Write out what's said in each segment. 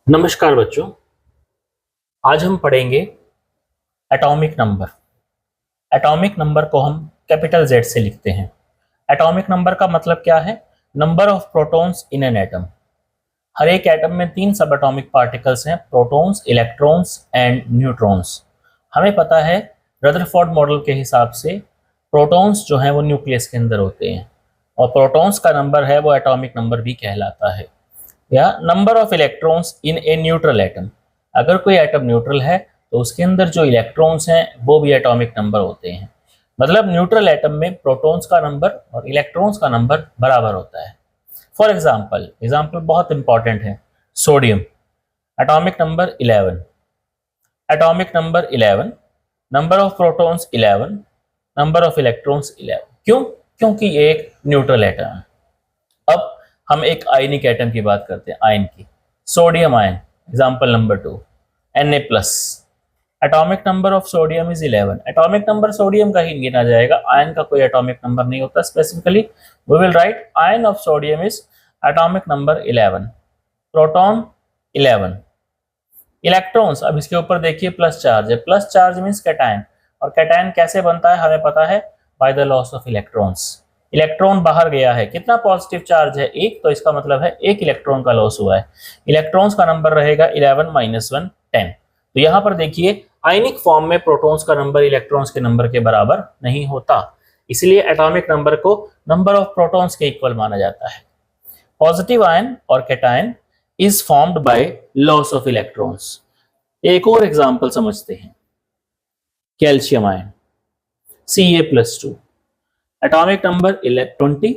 नमस्कार बच्चों। आज हम पढ़ेंगे एटॉमिक नंबर। एटॉमिक नंबर को हम कैपिटल जेड से लिखते हैं। एटॉमिक नंबर का मतलब क्या है? Number of protons in an atom. हर एक एटम में 3 सब एटॉमिक पार्टिकल्स हैं, प्रोटॉन्स, इलेक्ट्रॉन्स एंड न्यूट्रॉन्स। हमें पता है रदरफोर्ड मॉडल के हिसाब से प्रोटॉन्स जो हैं वो न्यूक्लियस के अंदर होते हैं और प्रोटॉन्स का नंबर है वो एटॉमिक नंबर भी कहलाता है। या number of electrons in a neutral atom. अगर कोई एटम न्यूट्रल है तो उसके अंदर जो इलेक्ट्रॉन्स हैं वो भी एटॉमिक नंबर होते हैं। मतलब न्यूट्रल एटम में प्रोटॉन्स का नंबर और इलेक्ट्रॉन्स का नंबर बराबर होता है। फॉर एग्जाम्पल बहुत इंपॉर्टेंट है। Sodium, atomic number 11, atomic number 11, number of protons 11, number of electrons 11। क्यों? क्योंकि ये एक न्यूट्रल एटम है। अब हम एक आयनिक एटम की बात करते हैं, आयन की। Sodium ion, example number 2, Na+। Atomic number of sodium is 11। Atomic number sodium का ही गिना जाएगा, आयन का कोई एटॉमिक नंबर नहीं होता। Specifically we will write ion of sodium is atomic number 11, proton 11। Electrons, अब इसके ऊपर देखिए प्लस चार्ज है। प्लस चार्ज मीन्स कैटायन, और कैटायन कैसे बनता है हमें पता है, by the loss of electrons. Electron बाहर गया है, कितना पॉजिटिव चार्ज है? 1, तो इसका मतलब है 1 इलेक्ट्रॉन का लॉस हुआ है। इलेक्ट्रॉन्स का नंबर रहेगा 11 - 1 10। तो यहां पर देखिए आयनिक फॉर्म में प्रोटॉन्स का नंबर इलेक्ट्रॉन्स के नंबर के बराबर नहीं होता, इसलिए एटॉमिक नंबर को नंबर ऑफ प्रोटॉन्स के इक्वल माना जाता है। पॉजिटिव आयन और cation is formed by loss of electrons. एक और एग्जांपल समझते हैं, calcium ion Ca+2, atomic number 20,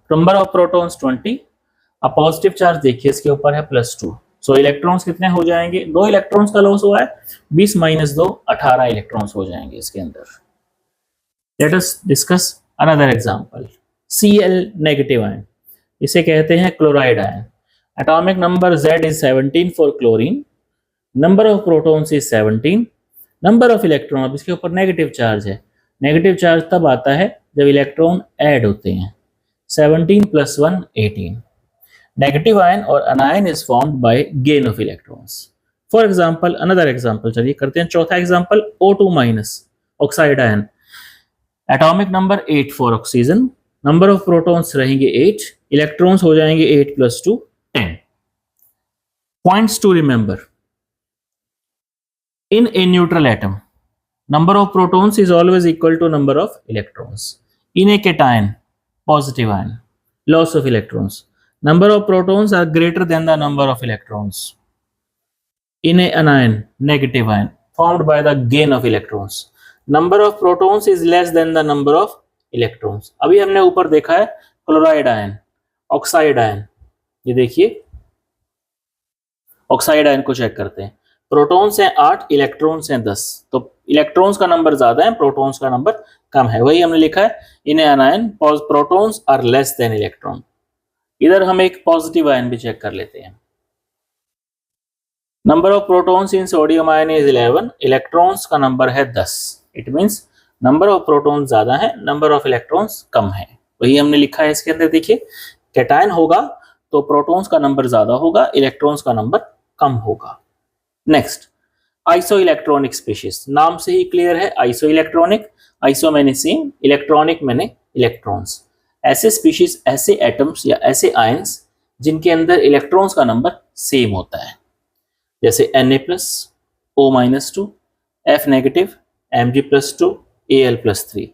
number of protons 20, अब पॉजिटिव चार्ज देखिए इसके ऊपर है +2। सो इलेक्ट्रॉन्स कितने हो जाएंगे? 2 इलेक्ट्रॉन्स का लॉस हुआ है, 20 - 2 18 इलेक्ट्रॉन्स हो जाएंगे इसके अंदर। Late us discuss another example, Cl- ion, इसे कहते हैं chloride ion. Atomic number Z is 17 for chlorine, number of protons is 17, number of electron, अब इसके ऊपर नेगेटिव चार्ज है। नेगेटिव चार्ज तब आता है जब इलेक्ट्रॉन ऐड होते हैं। 17 + 1 18। नेगेटिव आयन और anion is formed by gain of electrons. For example another example, चलिए करते हैं चौथा example, O2- oxide ion. Atomic number 8 for oxygen, number of protons रहेंगे 8, इलेक्ट्रॉन्स हो जाएंगे 8 + 2 10। Points to remember, in a neutral atom, number of protons is always equal to number of electrons. In a cation, positive ion, loss of electrons, number of protons are greater than the number of electrons. In a anion, negative ion, formed by the gain of electrons, number of protons is less than the number of electrons. अभी हमने ऊपर देखा है chloride ion, oxide ion. ये देखिए oxide ion को check करते हैं। प्रोटॉन्स हैं 8, इलेक्ट्रॉन्स हैं 10, तो इलेक्ट्रॉन्स का नंबर ज्यादा है, प्रोटॉन्स का नंबर कम है। वही हमने लिखा है in ion protons are less than electron. इधर हम एक पॉजिटिव आयन भी चेक कर लेते हैं। Number of protons in sodium ion is 11, electrons का नंबर है 10। It means number of protons ज्यादा है, नंबर ऑफ इलेक्ट्रॉन्स कम है। वही हमने लिखा है इसके अंदर, देखिए कैटायन होगा तो प्रोटॉन्स का नंबर ज्यादा होगा, इलेक्ट्रॉन्स का नंबर कम होगा। नेक्स्ट, आइसो इलेक्ट्रॉनिक स्पीशीज, नाम से ही क्लियर है आइसो इलेक्ट्रॉनिक। आइसो मैंने सेम, इलेक्ट्रॉनिक मैंने इलेक्ट्रॉन्स। ऐसे स्पीशीज, ऐसे एटम्स या ऐसे आयंस जिनके अंदर इलेक्ट्रॉन्स का नंबर सेम होता है, जैसे Na+, O-2, F-, Mg+2, Al+3।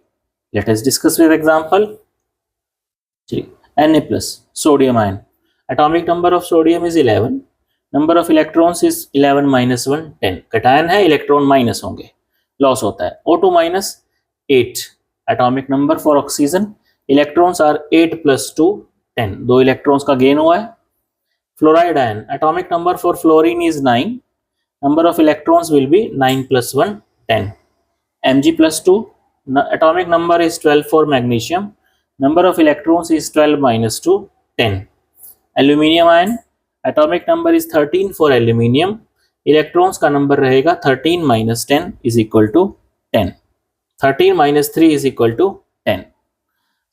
Let us discuss with example. Na+, sodium ion, atomic number of sodium is 11, number of electrons is 11 - 1 10। Cation है, इलेक्ट्रॉन माइनस होंगे, लॉस होता है। O2- 8, atomic number for oxygen, electrons are 8 + 2 10, 2 electrons का gain हुआ है। Fluoride ion, atomic number for fluorine is 9, number of electrons will be 9 + 1 10। Mg+2, atomic number is 12 for magnesium, number of electrons is 12 - 2 10। Aluminium ion, atomic number is 13 for aluminium, electrons का number रहेगा 13 - 10 is equal to 10। 13 - 3 is equal to 10।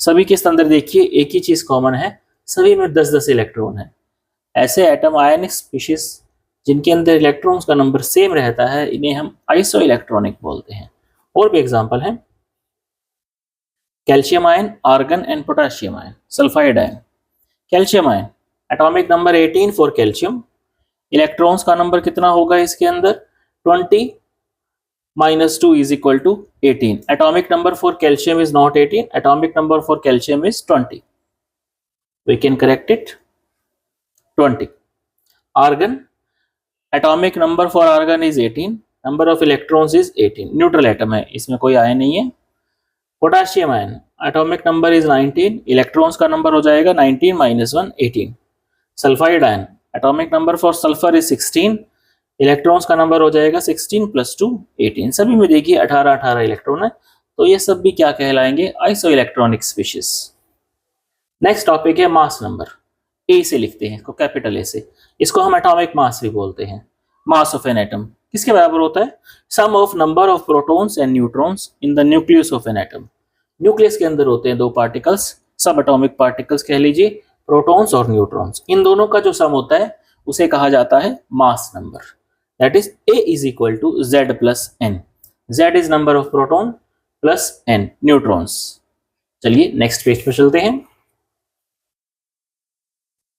सभी के अंदर देखिए एक ही चीज common है, सभी में 10-10 इलेक्ट्रॉन है। ऐसे एटम आयनिक स्पीशीज जिनके अंदर इलेक्ट्रॉन्स का नंबर सेम रहता है इन्हें हम आइसो इलेक्ट्रॉनिक बोलते हैं। और भी एग्जांपल हैं, calcium ion, argon and potassium ion, sulphide ion. Calcium ion, atomic number 18 for calcium, electrons का नंबर कितना होगा इसके अंदर 20 minus 2 is equal to 18. Atomic number for calcium is not 18. Atomic number for calcium is 20. We can correct it. 20. Argon. Atomic number for argon is 18. Number of electrons is 18. Neutral atom है, इसमें कोई ion नहीं है. Potassium ion. Atomic number is 19. Electrons का number हो जाएगा 19 minus 1 18. Sulfide ion. Atomic number for sulfur is 16. Electrons का number हो जाएगा 16 + 2 18। सभी में देखिए 18 इलेक्ट्रॉन है, तो ये सब भी क्या कहलाएंगे, isoelectronic species. Next topic है मास नंबर। ए से लिखते हैं इसको, कैपिटल ए से। इसको हम एटॉमिक मास भी बोलते हैं। मास ऑफ एन एटम किसके बराबर होता है, sum of number of protons and neutrons in the nucleus of an atom. Nucleus के अंदर होते हैं दो पार्टिकल्स, सब एटॉमिक पार्टिकल्स कह लीजिए, प्रोटॉन्स और न्यूट्रॉन्स। इन दोनों का जो सम होता है उसे कहा जाता है mass number. That is A is equal to Z plus N. Z is number of proton plus N neutrons. चलिए नेक्स्ट पेज पे चलते हैं।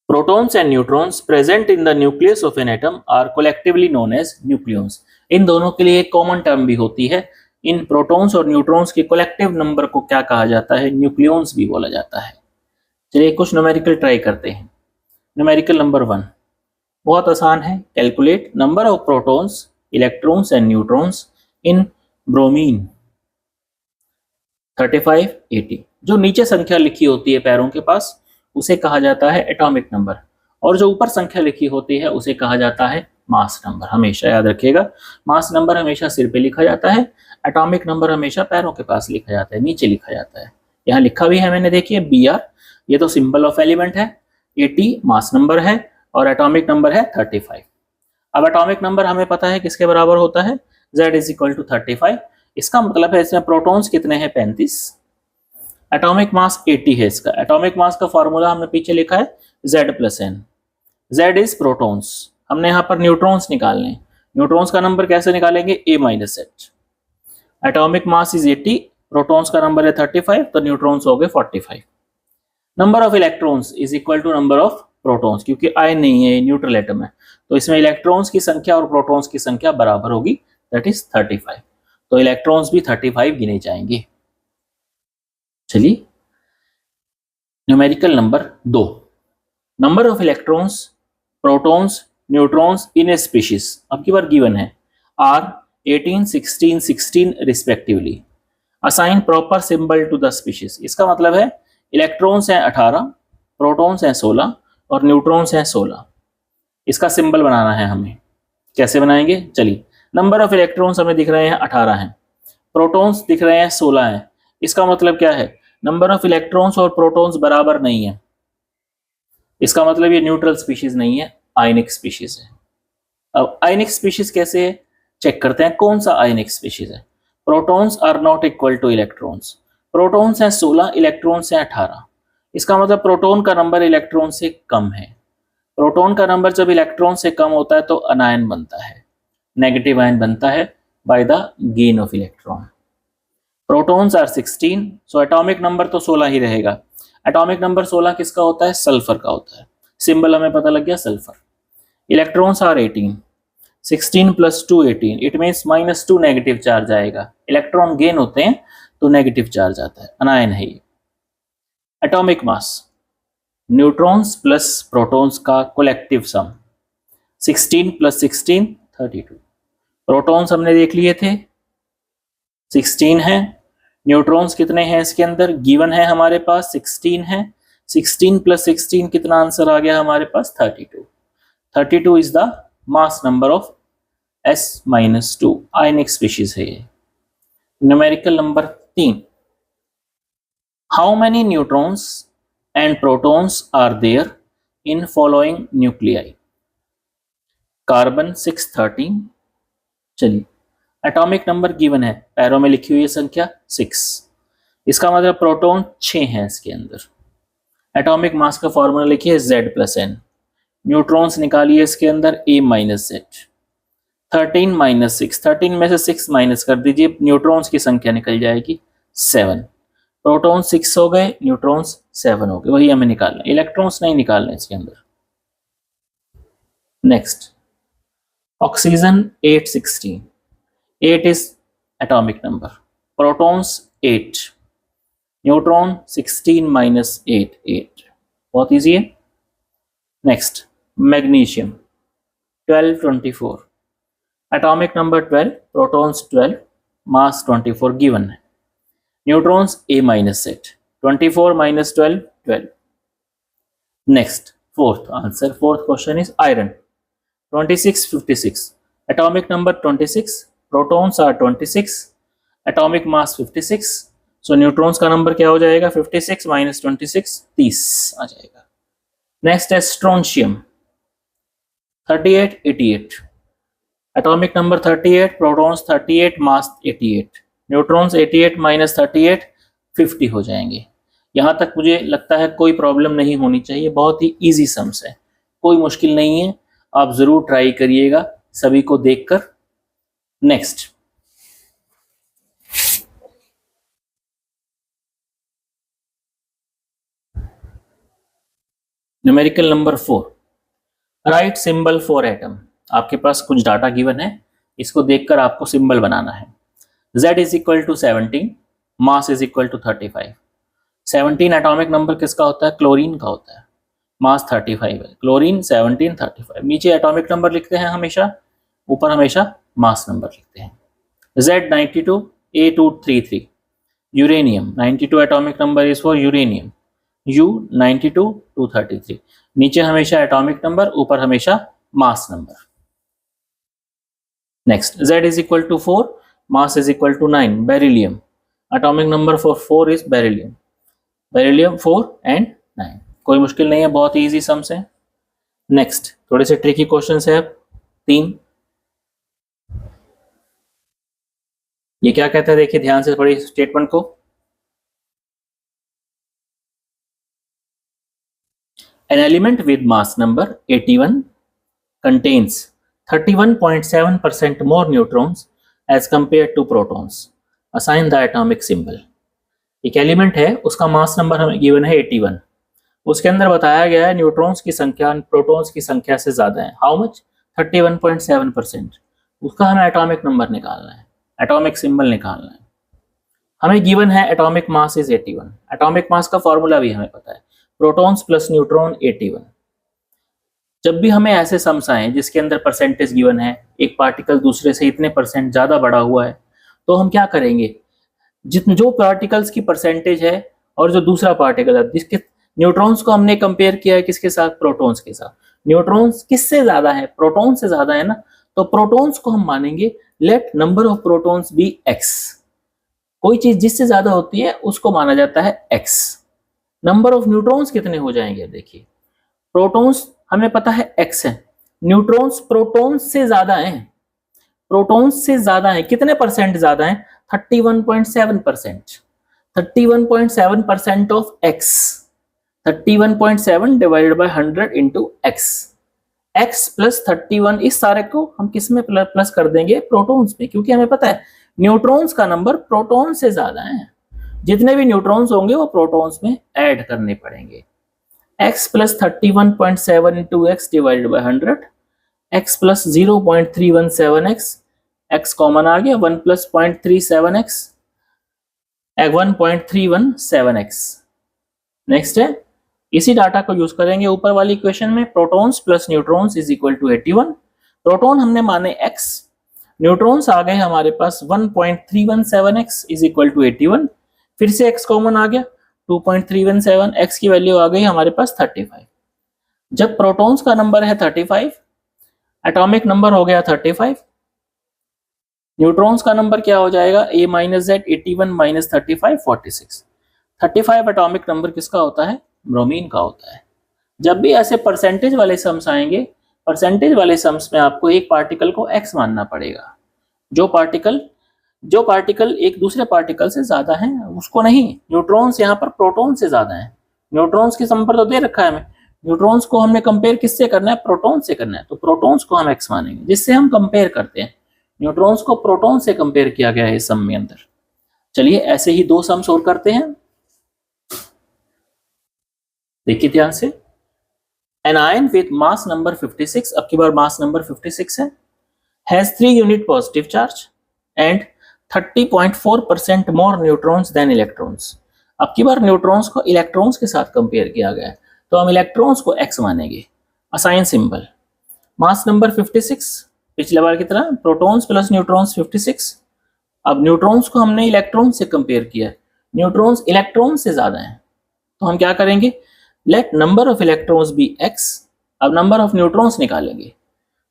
Protons and neutrons present in the nucleus of an atom are collectively known as nucleons. इन दोनों के लिए एक common term भी होती है। इन प्रोटॉन्स और न्यूट्रॉन्स के कलेक्टिव नंबर को क्या कहा जाता है, न्यूक्लियॉन्स भी बोला जाता है। चलिए कुछ न्यूमेरिकल ट्राई करते हैं। न्यूमेरिकल नंबर 1 बहुत आसान है, calculate number of protons, electrons and neutrons in bromine 35 80। जो नीचे संख्या लिखी होती है पैरों के पास उसे कहा जाता है एटॉमिक नंबर, और जो ऊपर संख्या लिखी होती है उसे कहा जाता है मास नंबर। हमेशा याद रखिएगा, मास नंबर हमेशा सिर पे लिखा जाता है, एटॉमिक नंबर हमेशा पैरों के पास लिखा जाता है, नीचे लिखा जाता है। यहाँ लिखा भी है मैंने, देखिए BR, ये तो सिंबल ऑफ एलिमेंट है, 80 मास नंबर है और एटॉमिक नंबर है 35। अब एटॉमिक नंबर हमें पता है किसके बराबर होता है, Z इज इक्वल टू 35। इसका मतलब है इसमें प्रोटॉन्स कितने हैं 35, एटॉमिक मास 80 है इसका। एटॉमिक मास का फॉर्मूला हमने पीछे लिखा है Z plus N। Z is protons, हमने यहाँ पर न्यूट्रॉन्स निकालने, न्यूट्रॉन्स का नंबर कैसे निकालेंगे, A minus H। Atomic mass is 80, protons का नंबर है 35, तो न्यूट्रॉन्स हो गए 45। Number of electrons is equal to number of protons, क्योंकि आयन नहीं है, न्यूट्रल एटम है, तो इसमें इलेक्ट्रॉन्स की संख्या और प्रोटॉन्स की संख्या बराबर होगी, दैट इज 35। तो इलेक्ट्रॉन्स भी 35 गिने जाएंगे। चलिए numerical number 2, number of electrons, protons, neutrons in a species, अब की बार गिवन है, are 18 16 16 respectively. Assign proper symbol to the species, इसका मतलब है इलेक्ट्रॉन्स हैं 18, प्रोटॉन्स हैं 16 और न्यूट्रॉन्स हैं 16। इसका सिंबल बनाना है हमें, कैसे बनाएंगे, चलिए। नंबर ऑफ इलेक्ट्रॉन्स हमें दिख रहे हैं 18 हैं, प्रोटॉन्स दिख रहे हैं 16 हैं। इसका मतलब क्या है, नंबर ऑफ इलेक्ट्रॉन्स और प्रोटॉन्स बराबर नहीं है, इसका मतलब ये न्यूट्रल स्पीशीज नहीं है, आयनिक स्पीशीज है। अब आयनिक स्पीशीज कैसे है, चेक करते हैं कौन सा आयनिक स्पीशीज है। Protons are not equal to electrons, protons हैं 16, इलेक्ट्रॉन्स हैं 18। इसका मतलब प्रोटॉन का नंबर इलेक्ट्रॉन से कम है। प्रोटॉन का नंबर जब इलेक्ट्रॉन से कम होता है तो अनायन बनता है, नेगेटिव आयन बनता है by the gain of electron. Protons are 16, so atomic number तो 16 ही रहेगा। एटॉमिक नंबर 16 किसका होता है, सल्फर का होता है, सिंबल हमें पता लग गया sulphur. Electrons are 18, 16 + 2 18, it means -2 negative charge आएगा। इलेक्ट्रॉन गेन होते हैं तो नेगेटिव चार्ज आता है, अनायन है ये। Atomic mass, neutrons plus protons का कोलेक्टिव सम 16 + 16 32। प्रोटॉन्स हमने देख लिए थे 16 है, न्यूट्रॉन्स कितने हैं इसके अंदर गिवन है हमारे पास 16 है, 16 + 16 कितना आंसर आ गया हमारे पास 32। 32 is the mass number of S-2 ionic species है ये। Numerical number 3, how many neutrons and protons are there in following nuclei. Carbon 613। चलिए एटॉमिक नंबर गिवन है, पैरों में लिखी हुई है संख्या 6, इसका मतलब प्रोटॉन 6 हैं इसके अंदर। एटॉमिक मास का फॉर्मूला लिखिए Z + N। न्यूट्रॉन्स निकालिए इसके अंदर A माइनस Z, 13 माइनस 6, 13 में से 6 माइनस कर दीजिए, न्यूट्रॉन्स की संख्या निकल जाएगी 7। प्रोटॉन 6 हो गए, न्यूट्रॉन्स 7 हो गए, वही हमें निकालना, इलेक्ट्रॉन्स नहीं निकालने इसके अंदर। Next, oxygen 816, 8 is atomic number, protons 8, neutron 16 minus 8, 8, बहुत ईजी है। Next, magnesium 1224, atomic number 12, protons 12, mass 24 given है, neutrons A minus Z, 24 minus 12, 12। Next, fourth answer, fourth question is iron 2656, atomic number 26, protons are 26, atomic mass 56, so neutrons का number क्या हो जाएगा, 56 minus 26, 30 आ जाएगा। Next है strontium 3888, atomic number 38, protons 38, मास 88, neutrons 88 minus 38, 50 हो जाएंगे। यहाँ तक मुझे लगता है कोई प्रॉब्लम नहीं होनी चाहिए, बहुत ही इजी सम्स है, कोई मुश्किल नहीं है, आप जरूर ट्राई करिएगा सभी को देखकर। Next, numerical number 4, right symbol for atom. आपके पास कुछ डाटा गिवन है, इसको देखकर आपको सिंबल बनाना है। Z is equal to 17, mass is equal to 35। 17 atomic number किसका होता है, क्लोरीन का होता है, मास 35 है, क्लोरीन 17, 35। नीचे एटॉमिक नंबर लिखते हैं हमेशा, ऊपर हमेशा मास नंबर लिखते हैं। Z 92, A233, uranium 92 atomic number is for uranium, U 92, 233। नीचे हमेशा एटॉमिक नंबर, ऊपर हमेशा mass number. Next, Z is equal to 4, mass is equal to 9, beryllium, atomic number for 4 is beryllium, beryllium 4 and 9। कोई मुश्किल नहीं है, बहुत इजी सम्स है। नेक्स्ट, थोड़े से ट्रिकी क्वेश्चंस है, 3। ये क्या कहता है, देखिए ध्यान से थोड़ी स्टेटमेंट को। An element with mass number 81 contains 31.7% more neutrons as compared to protons. Assign the atomic symbol. एक एलिमेंट है, उसका मास नंबर हमें गिवन है 81, उसके अंदर बताया गया है न्यूट्रॉन्स की संख्या प्रोटॉन्स की संख्या से ज्यादा है। How much, 31.7%। उसका हमें एटॉमिक नंबर निकालना है, एटॉमिक सिंबल निकालना है। हमें गिवन है atomic mass is 81, atomic mass का फॉर्मूला भी हमें पता है, प्रोटॉन्स प्लस न्यूट्रॉन 81। जब भी हमें ऐसे सम्स आए जिसके अंदर परसेंटेज गिवन है, एक पार्टिकल दूसरे से इतने परसेंट ज्यादा बड़ा हुआ है, तो हम क्या करेंगे, जो पार्टिकल्स की परसेंटेज है और जो दूसरा पार्टिकल है, जिसके न्यूट्रॉन्स को हमने कंपेयर किया है किसके साथ, प्रोटॉन्स के साथ। न्यूट्रॉन्स किससे ज्यादा है, प्रोटॉन से ज्यादा है ना, तो प्रोटॉन्स को हम मानेंगे let number of protons be x। कोई चीज जिससे ज्यादा होती है उसको माना जाता है x। नंबर ऑफ न्यूट्रॉन्स कितने हो जाएंगे, देखिए प्रोटॉन्स हमें पता है x है, न्यूट्रॉन्स प्रोटॉन्स से ज्यादा हैं, प्रोटॉन्स से ज्यादा है, कितने परसेंट ज्यादा है, 31.7%। 31.7% of x, 31.7 divided by 100 into x, x plus 31, इस सारे को हम किस में प्लस कर देंगे, प्रोटॉन्स में, क्योंकि हमें पता है न्यूट्रॉन्स का नंबर प्रोटॉन से ज्यादा है, जितने भी न्यूट्रॉन्स होंगे वो प्रोटॉन्स में ऐड करने पड़ेंगे। x plus 31.7 into x divided by 100, x plus 0.317x, x common आ गया, 1 प्लस 0.37x, 1.317x। नेक्स्ट है, इसी डाटा को यूज करेंगे ऊपर वाली इक्वेशन में, protons plus neutrons is equal to 81। Proton हमने माने x, न्यूट्रॉन्स आ गए हमारे पास 1.317x इज इक्वल टू 81, फिर से x कॉमन आ गया 2.317, x की वैल्यू आ गई हमारे पास 35। जब प्रोटॉन्स का नंबर है 35, एटॉमिक नंबर हो गया 35, न्यूट्रॉन्स का नंबर क्या हो जाएगा, a minus Z, 81 minus 35, 46। 35 atomic number किसका होता है, ब्रोमीन का होता है। जब भी ऐसे परसेंटेज वाले सम्स आएंगे, परसेंटेज वाले सम्स में आपको एक पार्टिकल को x मानना पड़ेगा, जो पार्टिकल एक दूसरे पार्टिकल से ज्यादा है उसको नहीं। न्यूट्रॉन्स यहाँ पर प्रोटॉन से ज्यादा है, न्यूट्रॉन्स की नंबर तो दे रखा है हमें न्यूट्रॉन्स को हमने कंपेयर किससे करना है, प्रोटॉन से करना है, तो प्रोटॉन्स को हम एक्स मानेंगे, जिससे हम कंपेयर करते हैं। न्यूट्रॉन्स को प्रोटॉन से कंपेयर किया गया है इस सम में अंदर। चलिए ऐसे ही 2 सम्स और करते हैं, देखिए ध्यान से। An ion with mass number 56, अब की बार मास नंबर 56 है, has 3 unit positive charge and 30.4% more neutrons than electrons. अब की बार न्यूट्रॉन्स को इलेक्ट्रॉन्स के साथ कंपेयर किया गया है, तो हम इलेक्ट्रॉन्स को एक्स मानेंगे। असाइन सिंबल, मास नंबर 56, पिछले बार की तरह प्रोटॉन्स प्लस न्यूट्रॉन्स 56। अब न्यूट्रॉन्स को हमने इलेक्ट्रॉन से कंपेयर किया है, न्यूट्रॉन्स इलेक्ट्रॉन से ज्यादा हैं, तो हम क्या करेंगे, let number of electrons be x. अब नंबर ऑफ न्यूट्रॉन्स निकालेंगे,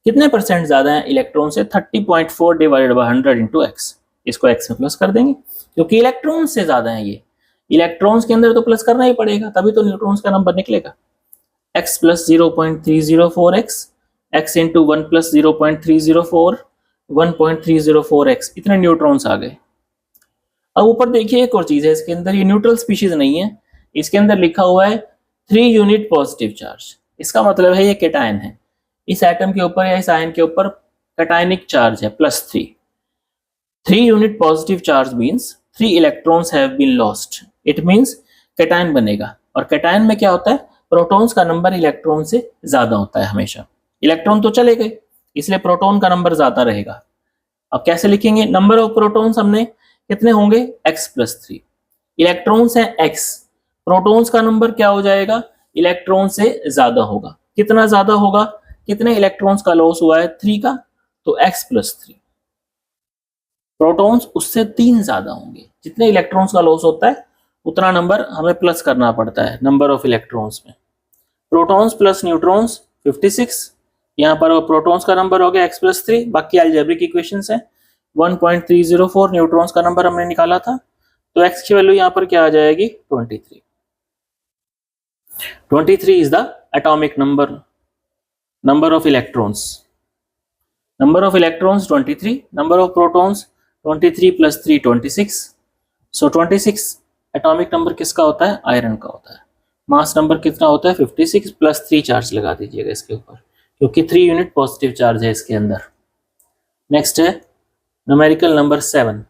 कितने परसेंट ज्यादा है इलेक्ट्रॉन से, 30.4 डिवाइडेड बाय 100 इंटू एक्स। इसको एक्स में प्लस कर देंगे, क्योंकि इलेक्ट्रॉन से ज्यादा है ये, इलेक्ट्रॉन्स के अंदर तो प्लस करना ही पड़ेगा, तभी तो न्यूट्रॉन्स का नंबर निकलेगा। x plus 0.304 x into 1 plus 0.304 1.304 x, इतने न्यूट्रॉन्स आ गए। अब ऊपर देखिए एक और चीज है इसके अंदर, ये न्यूट्रल स्पीशीज नहीं है, इसके अंदर लिखा हुआ है 3 यूनिट पॉजिटिव चार्ज। इसका मतलब है ये कैटायन है, इस एटम के ऊपर या इस आयन के ऊपर कैटायनिक चार्ज है +3। 3 unit positive charge means 3 electrons have been lost, it means cation बनेगा। और कैटायन में क्या होता है, प्रोटॉन्स का नंबर इलेक्ट्रॉन से ज्यादा होता है हमेशा। इलेक्ट्रॉन तो चले गए, इसलिए प्रोटॉन का नंबर ज्यादा रहेगा। अब कैसे लिखेंगे, नंबर ऑफ प्रोटॉन्स हमने कितने होंगे, x प्लस 3, इलेक्ट्रॉन्स है x, प्रोटॉन्स का नंबर क्या हो जाएगा, इलेक्ट्रॉन से ज्यादा होगा। कितना ज्यादा होगा, कितने इलेक्ट्रॉन्स का लॉस हुआ है, 3 का, तो x प्लस 3। प्रोटॉन्स उससे 3 ज्यादा होंगे, जितने इलेक्ट्रॉन्स का लॉस होता है उतना नंबर हमें प्लस करना पड़ता है नंबर ऑफ इलेक्ट्रॉन्स में। प्रोटॉन्स प्लस न्यूट्रॉन्स 56, यहाँ पर प्रोटॉन्स का नंबर हो गया x प्लस 3, बाकी अलजेब्रिक इक्वेशंस है। 1.304 न्यूट्रॉन्स का नंबर हमने निकाला था, तो x की वैल्यू यहाँ पर क्या आ जाएगी, 23। 23 is the atomic number of electrons. Number of electrons 23, number of protons 23 plus 3 26। So 26 atomic number किसका होता है, आयरन का होता है। मास नंबर कितना होता है, 56 प्लस 3 चार्ज लगा दीजिएगा इसके ऊपर, क्योंकि 3 यूनिट पॉजिटिव चार्ज है इसके अंदर। नेक्स्ट है numerical number 7,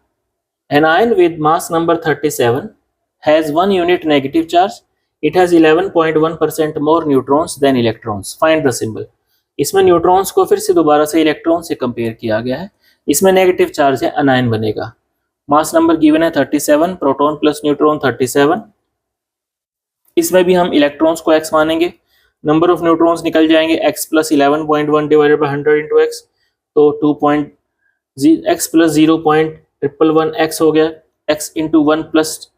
an ion with mass number 37 has 1 unit negative charge, it has 11.1% more neutrons than electrons, find the symbol. इसमें न्यूट्रॉन्स को फिर से दोबारा से इलेक्ट्रॉन से कंपेयर किया गया है, इसमें नेगेटिव चार्ज है, अनायन बनेगा। मास नंबर गिवन है 37, प्रोटॉन प्लस न्यूट्रॉन 37, इसमें भी हम इलेक्ट्रॉन्स को x मानेंगे। नंबर ऑफ न्यूट्रॉन्स निकल जाएंगे, x plus 11.1 divided by 100 into x, तो x प्लस 0.111 x हो गया, x इंटू 1 प्लस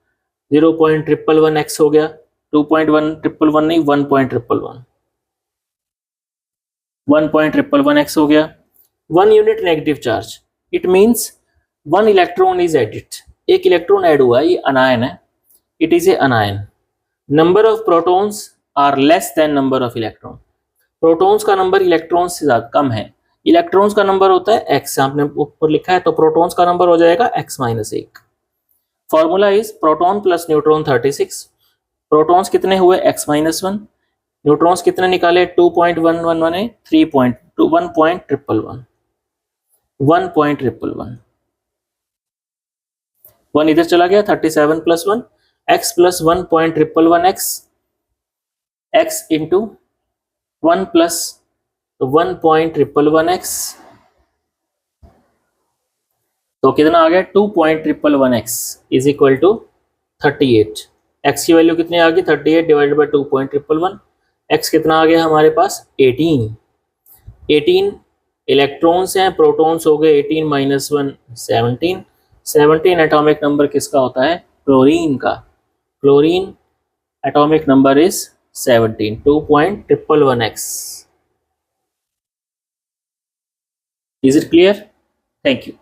0.111 x हो गया, 2.111 नहीं 1.111 x हो गया। 1 unit negative charge, it means 1 electron is added, एक इलेक्ट्रॉन ऐड हुआ है, ये अनायन है, it is a anion. Number of protons are less than number of electron, protons का नंबर इलेक्ट्रॉन्स से ज्यादा कम है। इलेक्ट्रॉन्स का नंबर होता है x, आपने ऊपर लिखा है, तो प्रोटॉन्स का नंबर हो जाएगा x minus 1। Formula is proton plus neutron 36, protons कितने हुए x माइनस 1, न्यूट्रॉन्स कितने निकाले 2.111 3.2 1.111 1 इधर चला गया, 37 plus 1 x plus 1.111 x into 1 plus 1.111 x, तो कितना आ गया 2.111 x is equal to 38। x की वैल्यू कितनी आ गई, 38 डिवाइडेड बाय 2.111, x कितना आ गया हमारे पास 18। 18 इलेक्ट्रॉन्स हैं, प्रोटॉन्स हो गए 18 माइनस 1 17। 17 एटॉमिक नंबर किसका होता है, क्लोरीन का। Chlorine atomic number is 17, 2.111 x। Is it clear? Thank you.